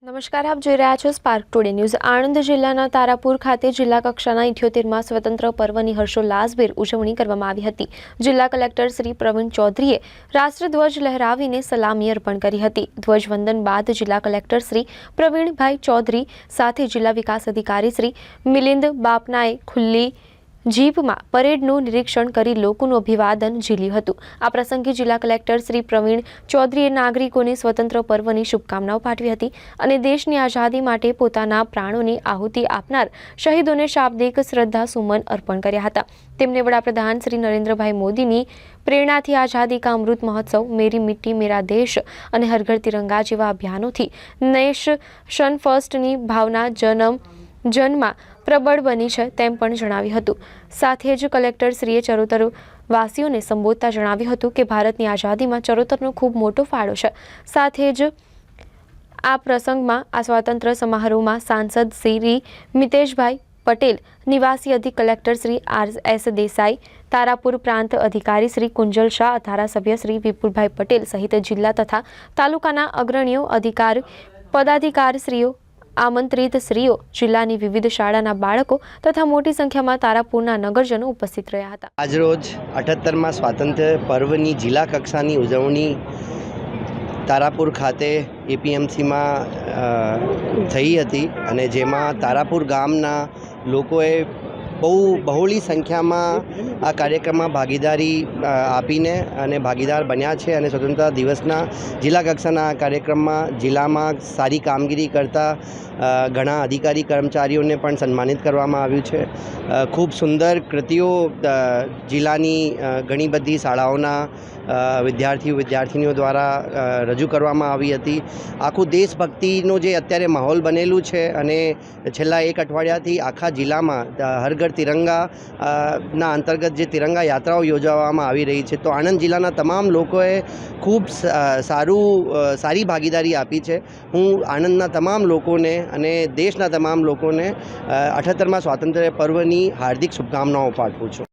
નમસ્કાર, આપ જોઈ રહ્યા છો સ્પાર્ક ટુડે ન્યૂઝ। આણંદ જિલ્લાના તારાપુર ખાતે જિલ્લા કક્ષાના 78મા સ્વતંત્ર પર્વની હર્ષોલ્લાસભેર ઉજવણી કરવામાં આવી હતી। જિલ્લા કલેક્ટર શ્રી પ્રવીણ ચૌધરીએ રાષ્ટ્રધ્વજ લહેરાવીને સલામી અર્પણ કરી હતી। ધ્વજવંદન બાદ જિલ્લા કલેક્ટર શ્રી પ્રવીણભાઈ ચૌધરી સાથે જિલ્લા વિકાસ અધિકારી શ્રી મિલિંદ બાપનાએ ખુલ્લી જીપમાં પરેડનું નિરીક્ષણ કરી લોકોનું અભિવાદન ઝીલ્યું હતું। આ પ્રસંગે જિલ્લા કલેક્ટર શ્રી પ્રવીણ ચૌધરીએ નાગરિકોને સ્વતંત્ર પર્વની શુભકામનાઓ પાઠવી હતી અને દેશની આઝાદી માટે પોતાના પ્રાણોની આહુતિ આપનાર શહીદોને શાબ્દિક શ્રદ્ધા સુમન અર્પણ કર્યા હતા। તેમણે વડાપ્રધાન શ્રી નરેન્દ્રભાઈ મોદીની પ્રેરણાથી આઝાદી કા અમૃત મહોત્સવ, મેરી મિટ્ટી મેરા દેશ અને હર ઘર તિરંગા જેવા અભિયાનોથી નેશન ફર્સ્ટની ભાવના જનમાં પ્રબળ બની છે તેમ પણ જણાવ્યું હતું। સાથે જ કલેક્ટરશ્રીએ ચરોતર વાસીઓને સંબોધતા જણાવ્યું હતું કે ભારતની આઝાદીમાં ચરોતરનો ખૂબ મોટો ફાળો છે। સાથે જ આ પ્રસંગમાં આ સ્વાતંત્ર્ય સમારોહમાં સાંસદ શ્રી મિતેશભાઈ પટેલ, નિવાસી અધિક કલેક્ટર શ્રી RS દેસાઈ, તારાપુર પ્રાંત અધિકારી શ્રી કુંજલ શાહ, ધારાસભ્ય શ્રી વિપુલભાઈ પટેલ સહિત જિલ્લા તથા તાલુકાના અગ્રણીઓ, પદાધિકારીશ્રીઓ, આમંત્રિત શ્રીઓ, જિલ્લાની વિવિધ શાળાના બાળકો તથા મોટી સંખ્યામાં તારાપુરના નગરજનો ઉપસ્થિત રહ્યા હતા। આજરોજ 78મા સ્વાતંત્ર્ય પર્વની જિલ્લા કક્ષાની ઉજવણી તારાપુર ખાતે APMCમાં થઈ હતી અને જેમાં તારાપુર ગામના લોકોએ બહોળી સંખ્યામાં આ કાર્યક્રમમાં ભાગીદારી આપીને અને ભાગીદાર બન્યા છે અને સ્વતંત્રતા દિવસના જિલ્લા કક્ષાના કાર્યક્રમમાં જિલ્લામાં સારી કામગીરી કરતા ઘણા અધિકારી કર્મચારીઓને પણ સન્માનિત કરવામાં આવ્યું છે। ખૂબ સુંદર કૃતિઓ જિલ્લાની ઘણી બધી શાળાઓના વિદ્યાર્થીનીઓ દ્વારા રજૂ કરવામાં આવી હતી। આખું દેશભક્તિનો જે અત્યારે માહોલ બનેલું છે અને છેલ્લા એક અઠવાડિયાથી આખા જિલ્લામાં હર ઘર તિરંગા ના અંતર્ગત જે તિરંગા યાત્રાઓ યોજવામાં આવી રહી છે, તો આણંદ જિલ્લાના તમામ લોકોએ ખૂબ સારી ભાગીદારી આપી છે। હું આણંદના તમામ લોકોને અને દેશના તમામ લોકોને 78મા સ્વાતંત્ર્ય પર્વની હાર્દિક શુભકામનાઓ પાઠવું છું।